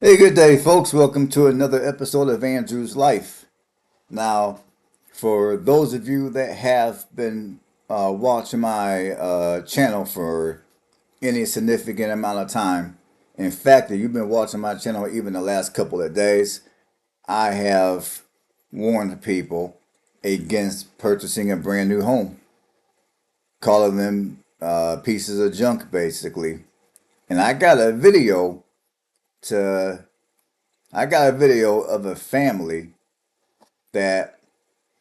Hey, good day, folks. Welcome to another episode of Andrew's Life. Now, for those of you that have been watching my channel for any significant amount of time, in fact, if you've been watching my channel even the last couple of days, I have warned people against purchasing a brand new home, calling them pieces of junk, basically. And to I got a video of a family that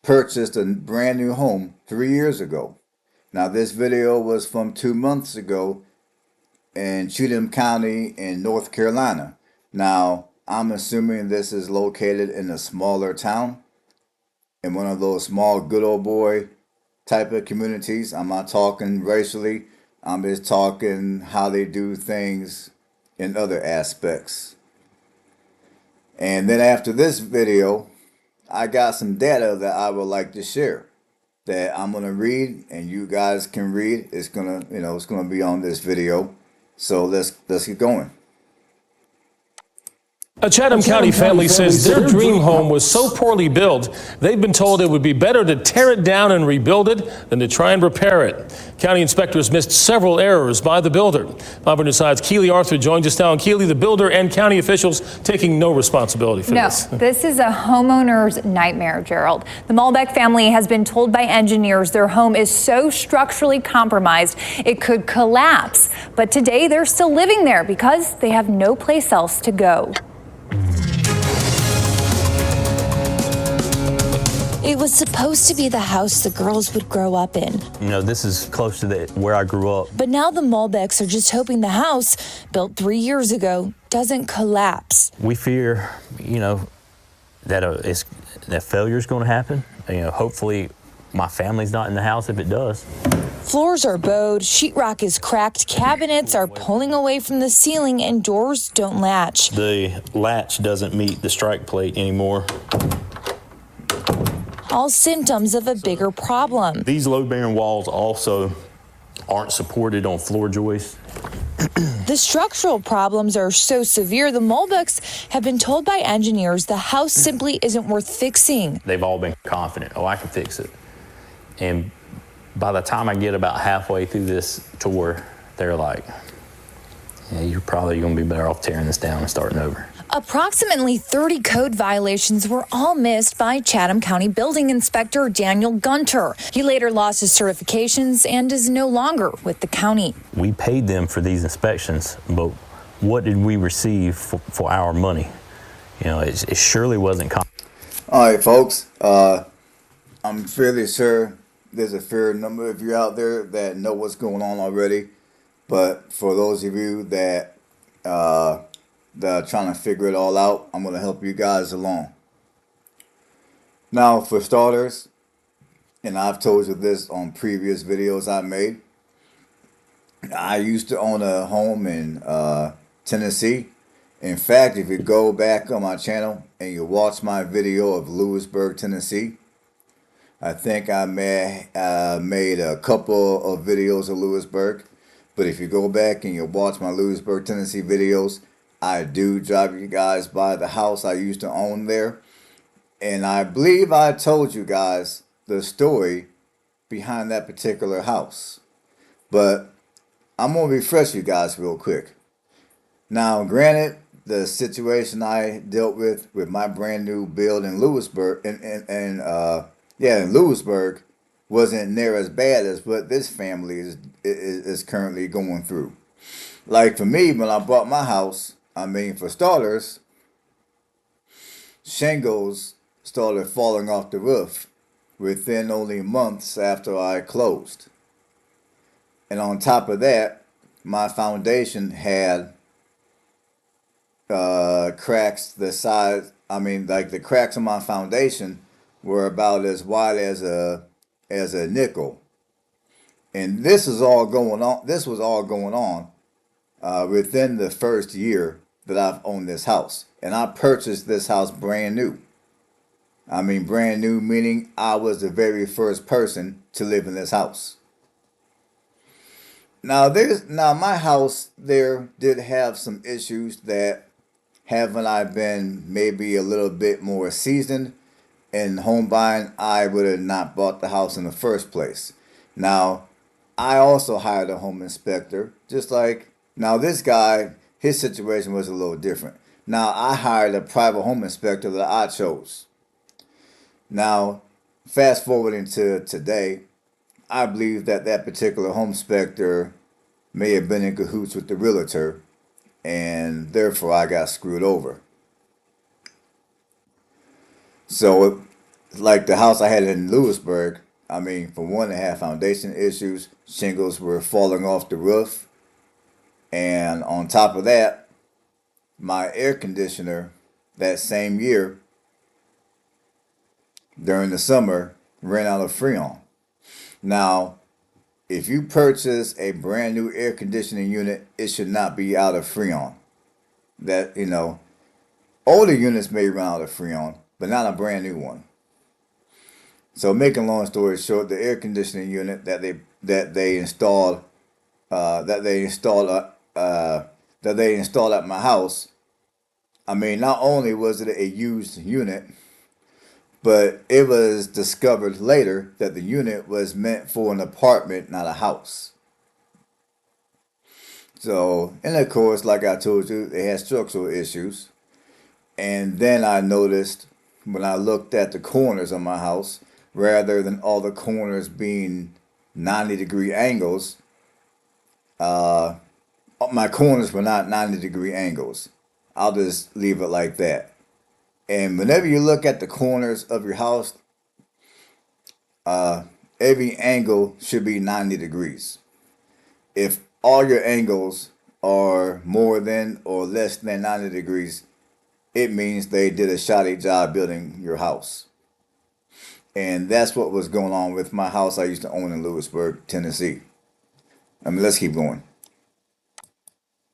purchased a brand new home 3 years ago. Now, this video was from 2 months ago in Cheatham County in North Carolina. Now, I'm assuming this is located in a smaller town, in one of those small good old boy type of communities. I'm not talking racially, I'm just talking how they do things in other aspects. And then after this video, I got some data that I would like to share that I'm gonna read and you guys can read. It's gonna be on this video. So let's get going. A Chatham County family says their dream home was so poorly built, they've been told it would be better to tear it down and rebuild it than to try and repair it. County inspectors missed several errors by the builder. 500 Side's Keely Arthur joins us now. And Keely, the builder and county officials taking no responsibility for this. No, this is a homeowner's nightmare, Gerald. The Malbec family has been told by engineers their home is so structurally compromised it could collapse. But today they're still living there because they have no place else to go. It was supposed to be the house the girls would grow up in. You know, this is close to where I grew up. But now the Malbecs are just hoping the house, built 3 years ago, doesn't collapse. We fear, that failure is going to happen. Hopefully my family's not in the house if it does. Floors are bowed, sheetrock is cracked, cabinets are pulling away from the ceiling, and doors don't latch. The latch doesn't meet the strike plate anymore. All symptoms of a bigger problem. These load-bearing walls also aren't supported on floor joists. The structural problems are so severe, the Malbecs have been told by engineers the house simply isn't worth fixing. They've all been confident, I can fix it. And by the time I get about halfway through this tour, they're like, yeah, you're probably going to be better off tearing this down and starting over. Approximately 30 code violations were all missed by Chatham County Building Inspector Daniel Gunter. He later lost his certifications and is no longer with the county. We paid them for these inspections, but what did we receive for our money? It surely wasn't. All right, folks. I'm fairly sure there's a fair number of you out there that know what's going on already. But for those of you that are trying to figure it all out, I'm going to help you guys along. Now, for starters, and I've told you this on previous videos I made, I used to own a home in Tennessee. In fact, if you go back on my channel and you watch my video of Lewisburg, Tennessee, I think I made a couple of videos of Lewisburg. But if you go back and you watch my Lewisburg, Tennessee videos, I do drive you guys by the house I used to own there. And I believe I told you guys the story behind that particular house. But I'm going to refresh you guys real quick. Now, granted, the situation I dealt with my brand new build in Lewisburg, in Lewisburg, wasn't near as bad as what this family is currently going through. Like for me, when I bought my house, for starters, shingles started falling off the roof within only months after I closed. And on top of that, my foundation had cracks the size, the cracks on my foundation were about as wide as a nickel. And this was all going on within the first year that I've owned this house. And I purchased this house brand new. Brand new meaning I was the very first person to live in this house. Now my house there did have some issues that haven't I been maybe a little bit more seasoned in home buying, I would have not bought the house in the first place. Now, I also hired a home inspector, just like now this guy, his situation was a little different. Now, I hired a private home inspector that I chose. Now, fast forwarding to today, I believe that that particular home inspector may have been in cahoots with the realtor, and therefore I got screwed over. So, like the house I had in Lewisburg, I mean, for one, it had foundation issues, shingles were falling off the roof, and on top of that, my air conditioner that same year during the summer ran out of Freon. Now, if you purchase a brand new air conditioning unit, it should not be out of Freon. That, older units may run out of Freon, but not a brand new one. So, making a long story short, the air conditioning unit that they installed at my house, I mean, not only was it a used unit, but it was discovered later that the unit was meant for an apartment, not a house. So, and of course, like I told you, it had structural issues. And then I noticed when I looked at the corners of my house, rather than all the corners being 90-degree angles, my corners were not 90-degree angles. I'll just leave it like that. And whenever you look at the corners of your house, every angle should be 90 degrees. If all your angles are more than or less than 90 degrees, it means they did a shoddy job building your house. And that's what was going on with my house I used to own in Lewisburg, Tennessee. I mean, let's keep going.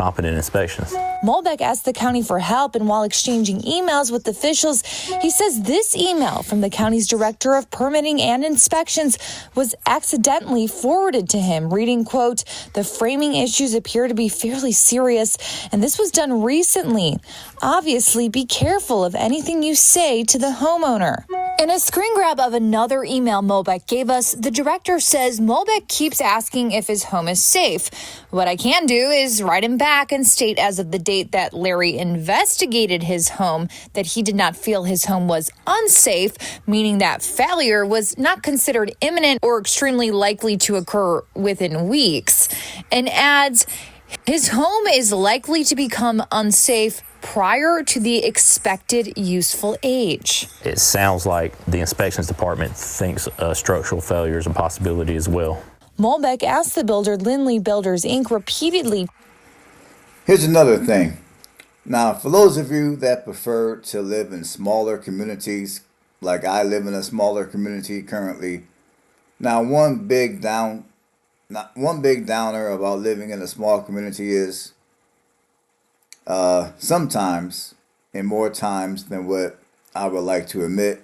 Competent inspections. Molbeck asked the county for help, and while exchanging emails with officials, he says this email from the county's director of permitting and inspections was accidentally forwarded to him, reading, quote, "The framing issues appear to be fairly serious, and this was done recently. Obviously, be careful of anything you say to the homeowner." In a screen grab of another email Molbeck gave us, the director says Molbeck keeps asking if his home is safe. What I can do is write him back and state as of the date that Larry investigated his home that he did not feel his home was unsafe, meaning that failure was not considered imminent or extremely likely to occur within weeks, and adds his home is likely to become unsafe prior to the expected useful age. It sounds like the inspections department thinks structural failure is a possibility as well. Molbeck asked the builder Lindley Builders, Inc. repeatedly. Here's another thing. Now, for those of you that prefer to live in smaller communities, like I live in a smaller community currently, now one big downer about living in a small community is sometimes, and more times than what I would like to admit,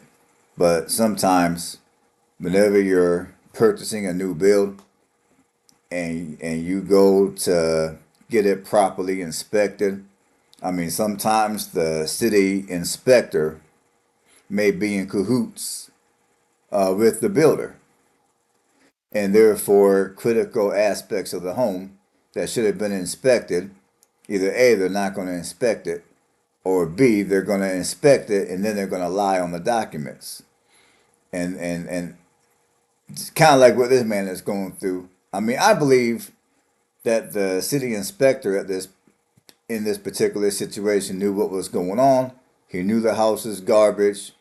but sometimes whenever you're purchasing a new build and you go to get it properly inspected, I mean, sometimes the city inspector may be in cahoots with the builder, and therefore critical aspects of the home that should have been inspected, either A, they're not going to inspect it, or B, they're going to inspect it and then they're going to lie on the documents. And it's kind of like what this man is going through. I mean, I believe that the city inspector in this particular situation knew what was going on. He knew the house is garbage,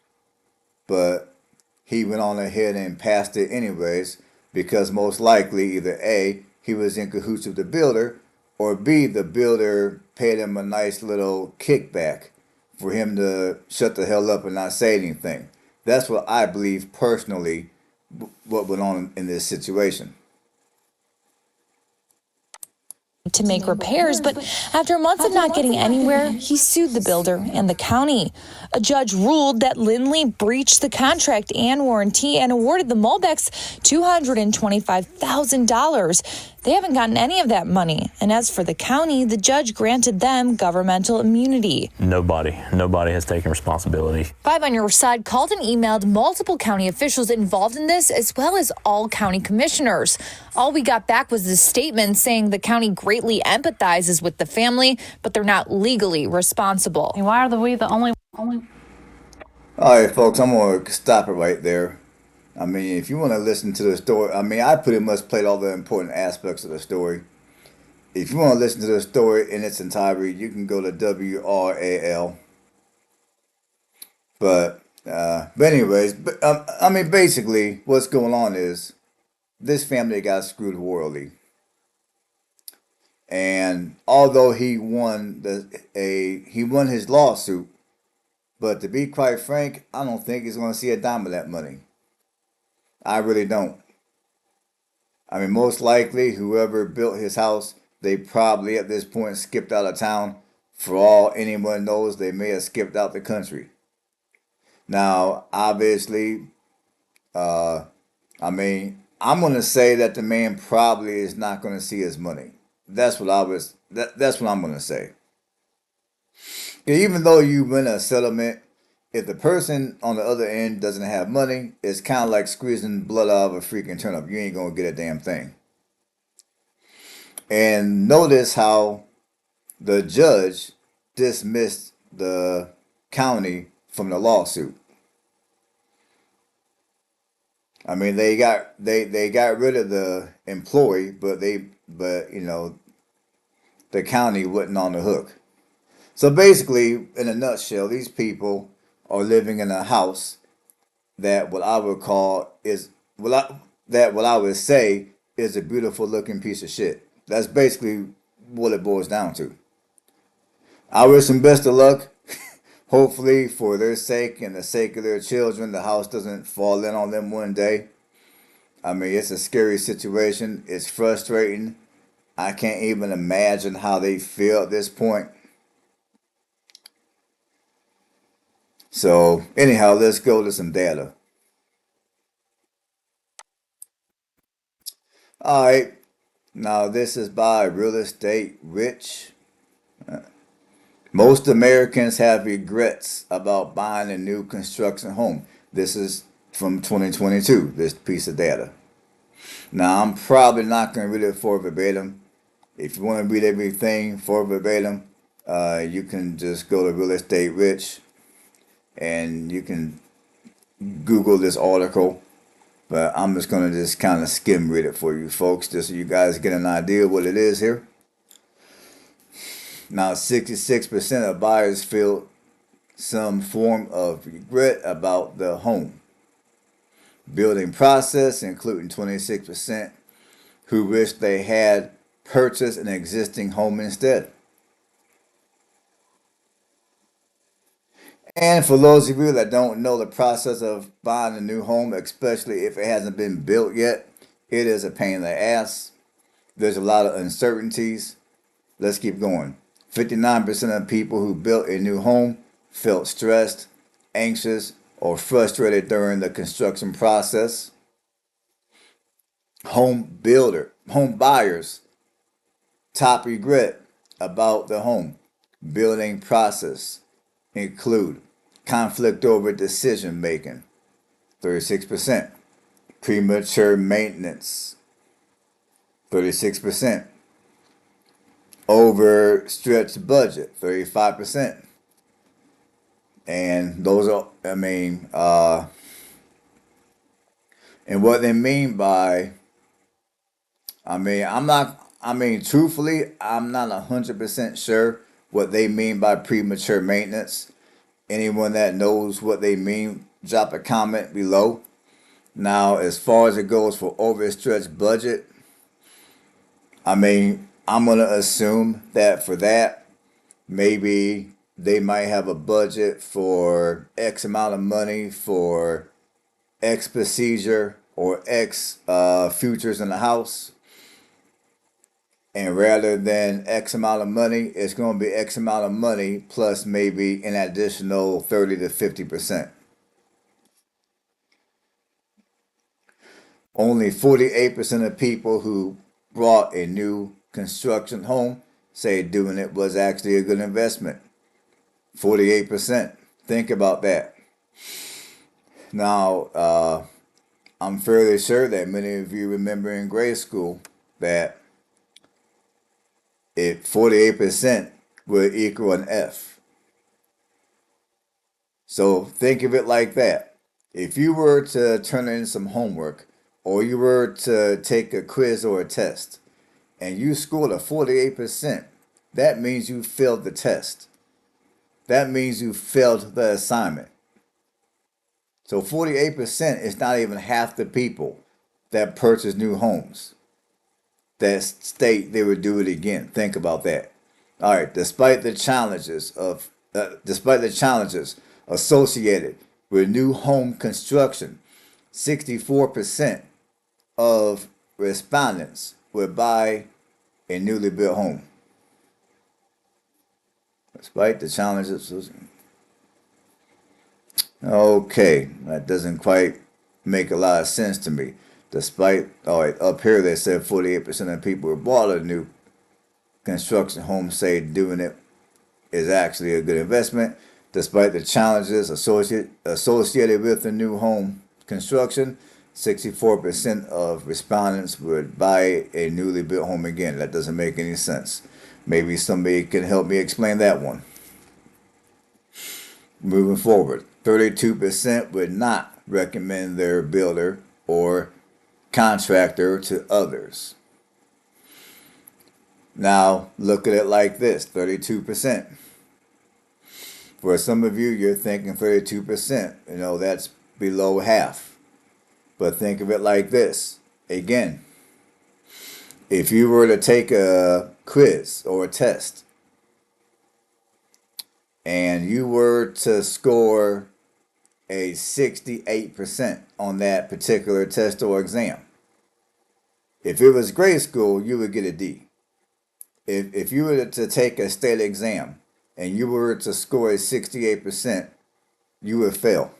but he went on ahead and passed it anyways, because most likely either A, he was in cahoots with the builder, or B, the builder paid him a nice little kickback for him to shut the hell up and not say anything. That's what I believe personally what went on in this situation. To make repairs, but after months of not getting anywhere, he sued the builder and the county. A judge ruled that Lindley breached the contract and warranty and awarded the Molbecks $225,000. They haven't gotten any of that money. And as for the county, the judge granted them governmental immunity. Nobody has taken responsibility. 5 on Your Side called and emailed multiple county officials involved in this, as well as all county commissioners. All we got back was this statement saying the county greatly empathizes with the family, but they're not legally responsible. Why are we the only? All right, folks, I'm going to stop it right there. I mean, if you want to listen to the story, I mean, I pretty much played all the important aspects of the story. If you want to listen to the story in its entirety, you can go to WRAL. But anyways, I mean, basically, what's going on is this family got screwed royally. And although he won his lawsuit, but to be quite frank, I don't think he's going to see a dime of that money. I really don't. I mean, most likely, whoever built his house, they probably at this point skipped out of town. For all anyone knows, they may have skipped out the country. Now, obviously, I mean, I'm going to say that the man probably is not going to see his money. That's what I'm going to say. Even though you win a settlement, if the person on the other end doesn't have money, it's kind of like squeezing blood out of a freaking turnip. You ain't going to get a damn thing. And notice how the judge dismissed the county from the lawsuit. I mean, they got rid of the employee, but you know, the county wasn't on the hook. So basically, in a nutshell, these people are living in a house that what I would say is a beautiful looking piece of shit. That's basically what it boils down to. I wish them best of luck. Hopefully, for their sake and the sake of their children, the house doesn't fall in on them one day. I mean, it's a scary situation. It's frustrating. I can't even imagine how they feel at this point. So, anyhow, let's go to some data. All right. Now, this is by Real Estate Rich. Most Americans have regrets about buying a new construction home. This is from 2022, this piece of data. Now, I'm probably not going to read it for verbatim. If you want to read everything for verbatim, you can just go to Real Estate Rich and you can Google this article. But I'm just going to just kind of skim read it for you folks, just so you guys get an idea of what it is here. Now, 66% of buyers feel some form of regret about the home building process, including 26% who wish they had purchased an existing home instead. And for those of you that don't know the process of buying a new home, especially if it hasn't been built yet, it is a pain in the ass. There's a lot of uncertainties. Let's keep going. 59% of people who built a new home felt stressed, anxious, or frustrated during the construction process. Home buyers' top regret about the home building process include conflict over decision making, 36%, premature maintenance, 36%, overstretched budget, 35%. And those are, I mean, and what they mean by, truthfully, I'm not 100% sure what they mean by premature maintenance. Anyone that knows what they mean, drop a comment below. Now, as far as it goes for overstretched budget, I'm going to assume that for that, maybe they might have a budget for X amount of money for X procedure or X features in the house. And rather than X amount of money, it's going to be X amount of money plus maybe an additional 30 to 50%. Only 48% of people who bought a new construction home say doing it was actually a good investment. 48%. Think about that. Now, I'm fairly sure that many of you remember in grade school that 48% would equal an F. So think of it like that. If you were to turn in some homework or you were to take a quiz or a test and you scored a 48%, that means you failed the test. That means you failed the assignment. So 48% is not even half the people that purchase new homes that state they would do it again. Think about that. All right, despite the challenges associated with new home construction, 64% of respondents would buy a newly built home. Despite the challenges. Okay, that doesn't quite make a lot of sense to me. Despite, all right, up here they said 48% of people who bought a new construction home say doing it is actually a good investment. Despite the challenges associated with the new home construction, 64% of respondents would buy a newly built home again. That doesn't make any sense. Maybe somebody can help me explain that one. Moving forward, 32% would not recommend their builder or contractor to others. Now, look at it like this, 32%. For some of you, you're thinking 32%. That's below half. But think of it like this. Again, if you were to take a quiz or a test and you were to score a 68% on that particular test or exam, if it was grade school, you would get a D. If you were to take a state exam and you were to score a 68%, you would fail.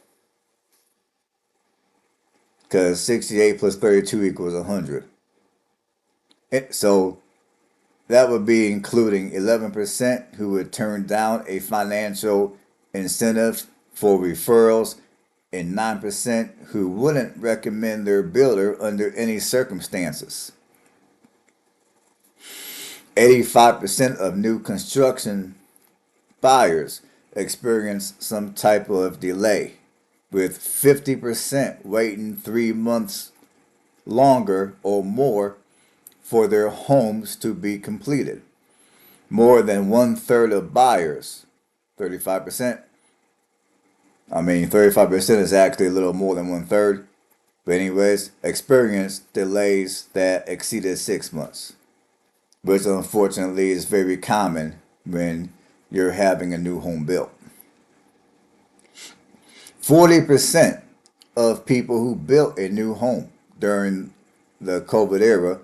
Because 68 plus 32 equals 100. So that would be including 11% who would turn down a financial incentive for referrals and 9% who wouldn't recommend their builder under any circumstances. 85% of new construction buyers experience some type of delay, with 50% waiting 3 months longer or more for their homes to be completed. More than 1/3 of buyers, 35%. 35% is actually a little more than 1/3. But anyways, experienced delays that exceeded 6 months, which unfortunately is very common when you're having a new home built. 40% of people who built a new home during the COVID era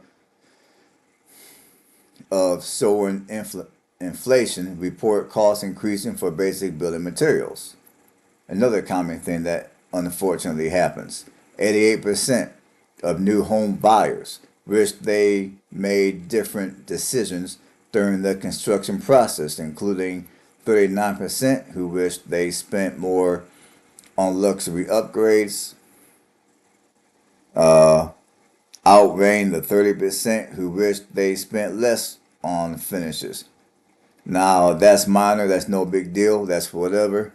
of soaring inflation report costs increasing for basic building materials. Another common thing that unfortunately happens. 88% of new home buyers wish they made different decisions during the construction process, including 39% who wish they spent more on luxury upgrades, outreighing the 30% who wish they spent less on finishes. Now, that's minor, that's no big deal, that's whatever.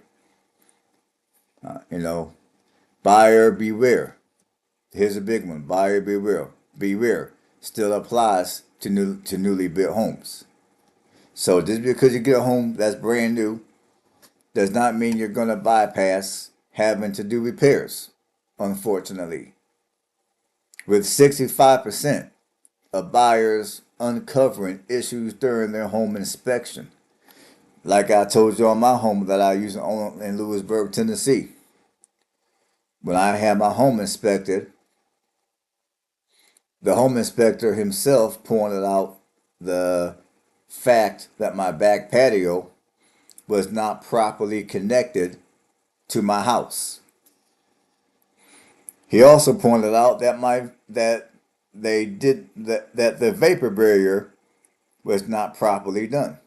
Buyer beware. Here's a big one. Buyer beware. Beware still applies to newly built homes. So just because you get a home that's brand new does not mean you're going to bypass having to do repairs, unfortunately. With 65% of buyers uncovering issues during their home inspection. Like I told you on my home that I used to own in Lewisburg, Tennessee. When I had my home inspected, the home inspector himself pointed out the fact that my back patio was not properly connected to my house. He also pointed out that they did that the vapor barrier was not properly done.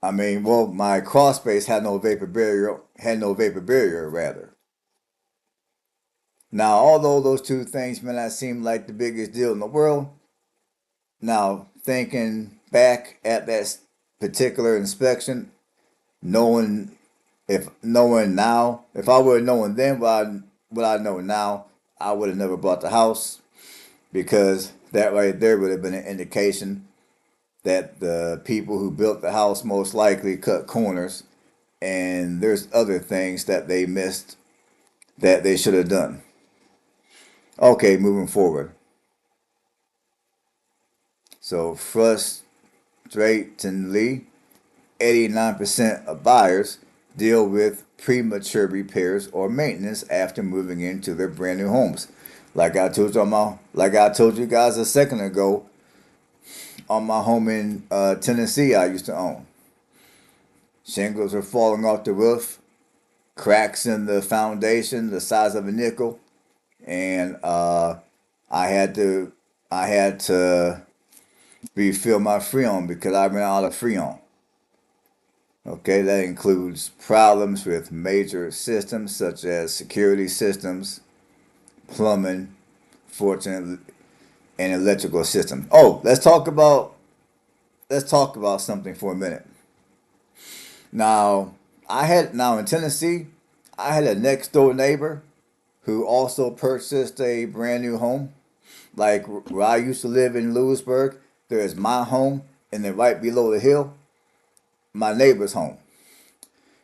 I mean, well, my crawl space had no vapor barrier rather. Now, although those two things may not seem like the biggest deal in the world, now thinking back at that particular inspection, knowing knowing now, if I would have known then what I know now, I would have never bought the house because that right there would have been an indication that the people who built the house most likely cut corners and there's other things that they missed that they should have done. Okay, moving forward. So frustratingly, 89% of buyers deal with premature repairs or maintenance after moving into their brand new homes. Like I told you guys a second ago, on my home in Tennessee, I used to own. Shingles are falling off the roof, cracks in the foundation, the size of a nickel, and I had to I had to refill my Freon because I ran out of Freon. Okay, that includes problems with major systems such as security systems, plumbing, fortunately, and electrical systems. Oh, let's talk about something for a minute. Now in Tennessee, I had a next door neighbor who also purchased a brand new home. Like where I used to live in Lewisburg, there is my home, and then right below the hill, my neighbor's home.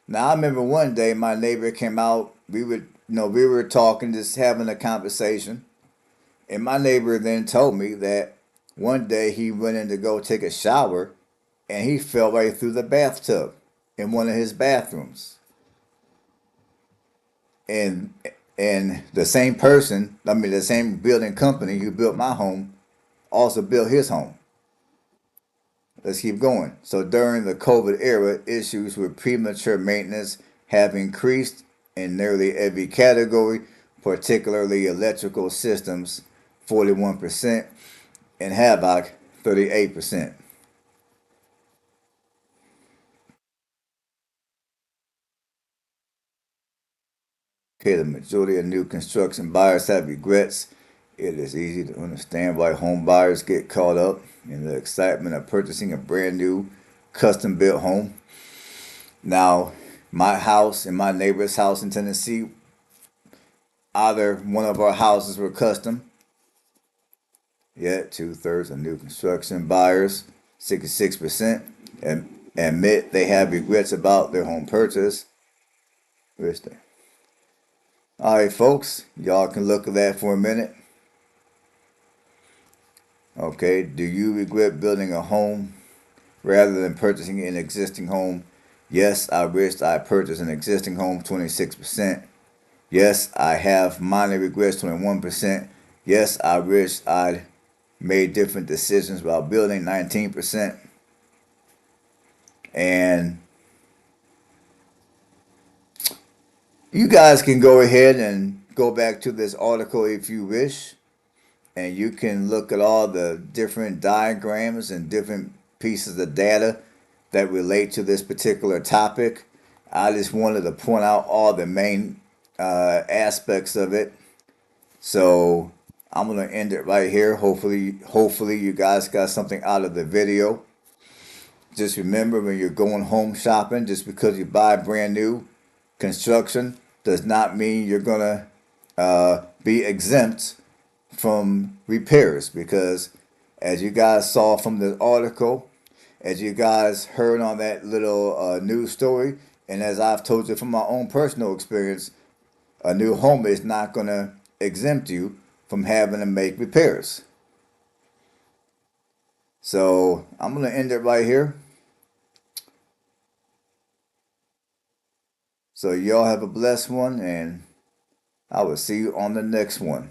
Now I remember one day my neighbor came out. We were talking, just having a conversation, and my neighbor then told me that one day he went in to go take a shower, and he fell right through the bathtub in one of his bathrooms. And the same person, I mean the same building company who built my home, also built his home. Let's keep going. So during the COVID era, issues with premature maintenance have increased in nearly every category, particularly electrical systems, 41%, and havoc, 38%. Okay, the majority of new construction buyers have regrets. It is easy to understand why home buyers get caught up in the excitement of purchasing a brand new custom built home. Now, my house and my neighbor's house in Tennessee, either one of our houses were custom, yet two-thirds of new construction buyers, 66%, admit they have regrets about their home purchase. Where's that? All right, folks, y'all can look at that for a minute. Okay, do you regret building a home rather than purchasing an existing home? Yes, I wished I purchased an existing home, 26%. Yes, I have minor regrets, 21%. Yes, I wish I'd made different decisions while building, 19%. And you guys can go ahead and go back to this article if you wish, and you can look at all the different diagrams and different pieces of data that relate to this particular topic. I just wanted to point out all the main aspects of it. So I'm gonna end it right here. Hopefully you guys got something out of the video. Just remember when you're going home shopping, just because you buy brand new construction does not mean you're gonna be exempt from repairs, because as you guys saw from the article, as you guys heard on that little news story, and as I've told you from my own personal experience, a new home is not going to exempt you from having to make repairs. So I'm going to end it right here. So y'all have a blessed one, and I will see you on the next one.